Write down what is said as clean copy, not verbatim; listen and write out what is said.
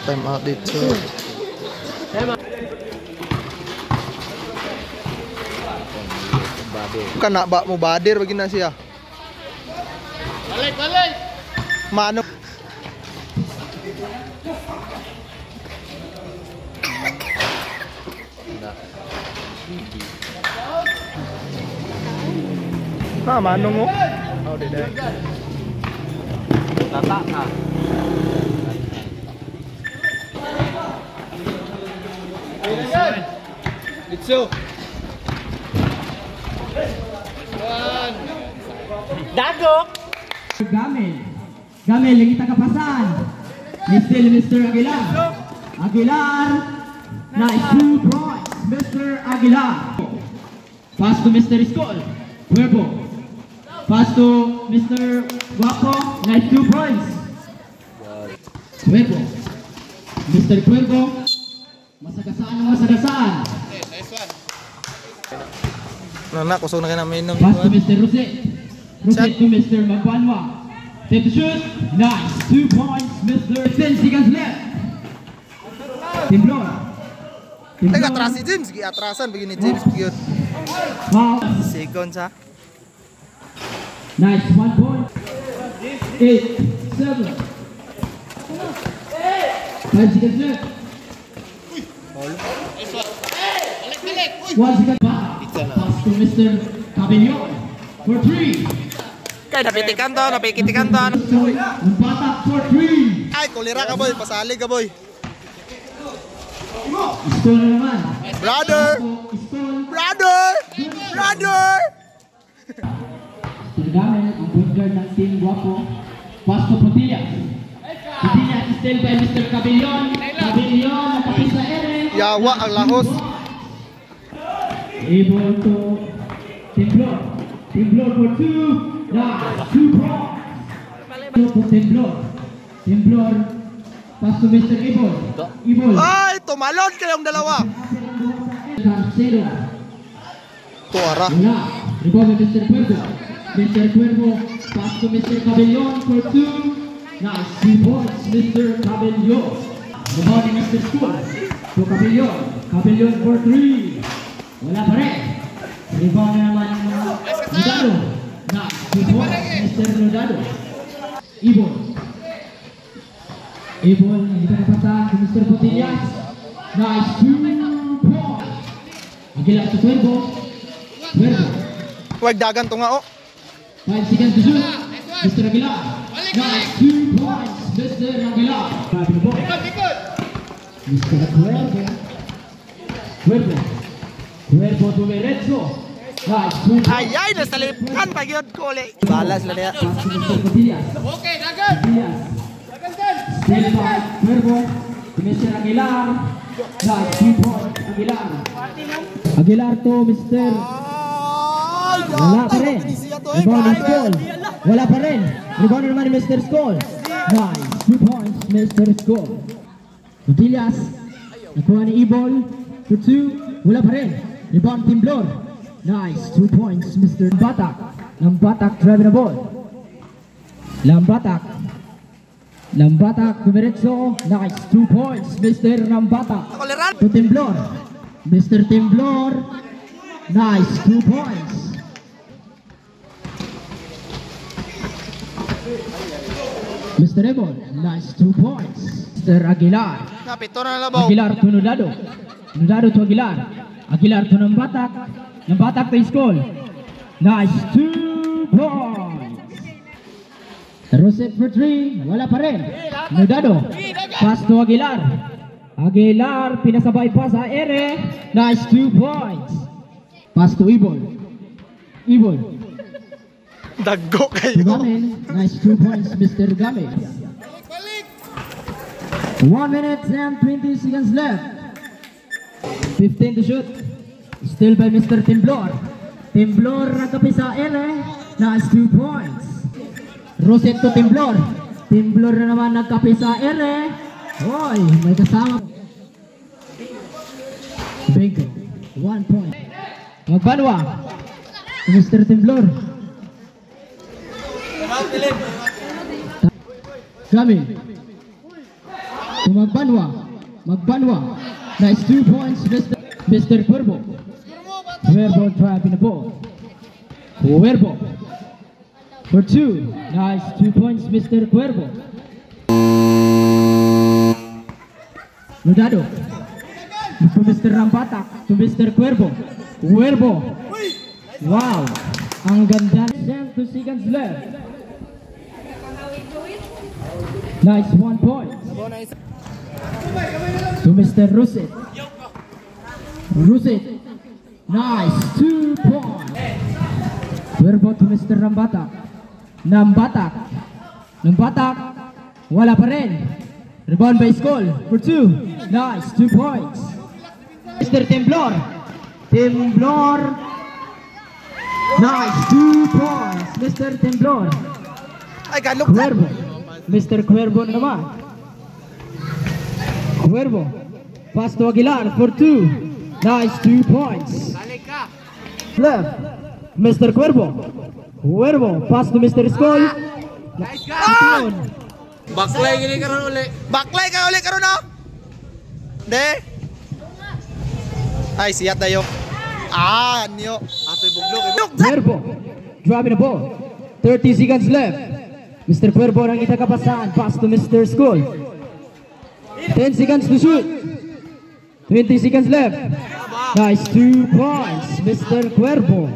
Time out dito. Kana ba mo badir bagi na siya? Balik! Mano? Mano mo? Oh, dede. Tata na. Itso. Dagok. Gamel lagi tak kapasan. Mr. Aguilar. Nice 2 points. Mr. Aguilar. Pass to Mr. Skol. Cuervo. Pass to Mr. Guapo. Nice 2 points. Cuervo. Mr. Cuervo. Masagasaan. Nice one. Nana, kusog na kayo na mainom. Pass to Mr. Rosette to Mr. Magbanwa. Take the shoot. Nice. 2 points, Mr. 10 seconds left. Timblor. Teka, atras si James. Atrasan begini James. Cute. Wow. Seconds ha. Nice. 1 point. 8, 7. 5 seconds left. Nice one. Balik! 1 second back. Pass to Mr. Cabellon for 3. Kay napitikan to. Batak for 3. Ay, kulira ka boy. Pasali ka boy. Stone na naman. Brother! Tinagamit ang point guard ng Team Guapo. Pass to Potillas. Potillas is still by Mr. Cabellon. Nakapis sa ere. Yawa ang lahos. Able to Timblor for 2. Nice. 2 points. Timblor. Pass to Mr. Ibol. Ay, tumalon kayong dalawa. Carcero. Tuara. Wala. Rebound by Mr. Cuervo. Pass to Mr. Cabellon for 2. Nice. 3 points, Mr. Cabellon. Rebound by Mr. School. To Cabellon for 3. Wala pa rin. Rebound na naman ng Nodado. Nice. 2 points, Mr. Nodado. Ibol, hindi pa napata si Mr. Potillas. Nice 2 points. Aguilar to Cuervo. Huwag dagan to nga oh. 5 seconds to shoot. Mr. Aguilar. Nice 2 points. Mr. Aguilar. Mr. Cuervo to Lorenzo. Nice 2 points. Ay, nasalipan pa yun ko ulit. Balas lang niya. Pass to Mr. Potillas. Okay, dagan! Still by Cuervo to Mr. Aguilar. Nice 2 points. Aguilar to Mr. Wala pa rin. Rebound ni Skol. Wala pa rin. Rebound naman ni Mr. Skol. Nice. 2 points, Mr. Skol. Potillas. Nakuha ni Ibol. For 2. Wala pa rin. Rebound Timblor. Nice. 2 points, Mr. Lambatak driving the ball. Lambatak dumiretso. Nice. 2 points, Mr. Lambatak. To Timblor. Mr. Timblor. Nice. 2 points. Mr. Ebon, nice 2 points. Mr. Aguilar. Napito na labaw. Aguilar to Nodado. Nodado to Aguilar. Aguilar to Nambatak. Nambatak to Skol. Nice 2 points. Rosette for 3. Wala pa rin. Nodado. Pass to Aguilar. Aguilar, pinasabay pa sa ere. Nice 2 points. Pass to Ibol. Daggo kayo. Gamel, nice 2 points, Mr. Gamel. 1 minute and 20 seconds left. 15 to shoot. Still by Mr. Timblor. Timblor nagkapi sa ere. Nice 2 points. Rosette to Timblor. Timblor na naman nagkapi sa ere. Hoy, may kasama. Bingo. 1 point. Magbanwa. Mr. Timblor. Gamel. to Magbanwa. Nice 2 points, Mr. Cuervo. Cuervo driving the ball. Cuervo for 2. Nice 2 points, Mr. Cuervo. Rodado to Mr. Rampata, to Mr. Cuervo. Cuervo. Wow, ang ganda. 2 seconds left. Nice 1 point. To Mr. Rusit. Nice 2 points. Cuervo to Mr. Nambatak. Wala pa rin. Rebound by Skol for 2. Nice 2 points. Mr. Temblor. Nice 2 points. Mr. Temblor. Ay, galok. Cuervo. Mr. Cuervo naman. Cuervo. Pass to Aguilar for 2. Nice 2 points. Left. Mr. Cuervo. Pass to Mr. Skol. Nice ka! Down. Baklay gini karon uli. Baklay ka ulit karon no? De. Ay, siyat dayo. Niyo. Atoy buglok. Cuervo. Dropping the ball. 30 seconds left. Mr. Cuervo nang itakapasan. Pass to Mr. Skol. 10 seconds to shoot. 20 seconds left. Nice 2 points, Mr. Cuervo.